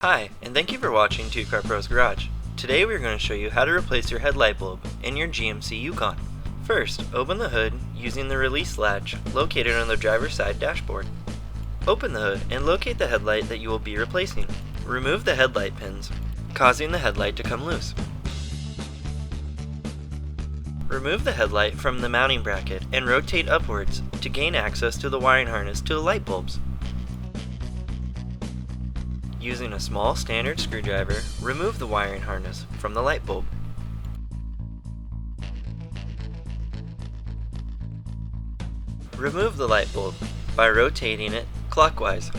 Hi, and thank you for watching 2 Car Pro's Garage. Today we are going to show you how to replace your headlight bulb in your GMC Yukon. First, open the hood using the release latch located on the driver's side dashboard. Open the hood and locate the headlight that you will be replacing. Remove the headlight pins, causing the headlight to come loose. Remove the headlight from the mounting bracket and rotate upwards to gain access to the wiring harness to the light bulbs. Using a small standard screwdriver, remove the wiring harness from the light bulb. Remove the light bulb by rotating it clockwise.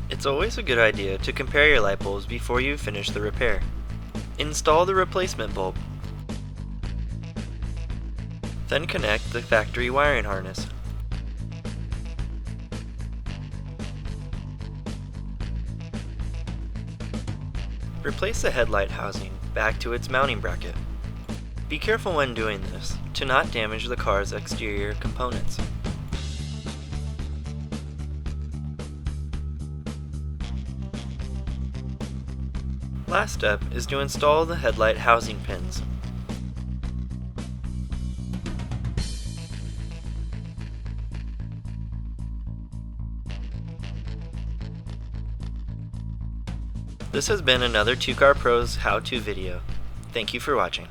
It's always a good idea to compare your light bulbs before you finish the repair. Install the replacement bulb. Then connect the factory wiring harness. Replace the headlight housing back to its mounting bracket. Be careful when doing this to not damage the car's exterior components. Last step is to install the headlight housing pins. This has been another 2 Car Pro's how-to video. Thank you for watching.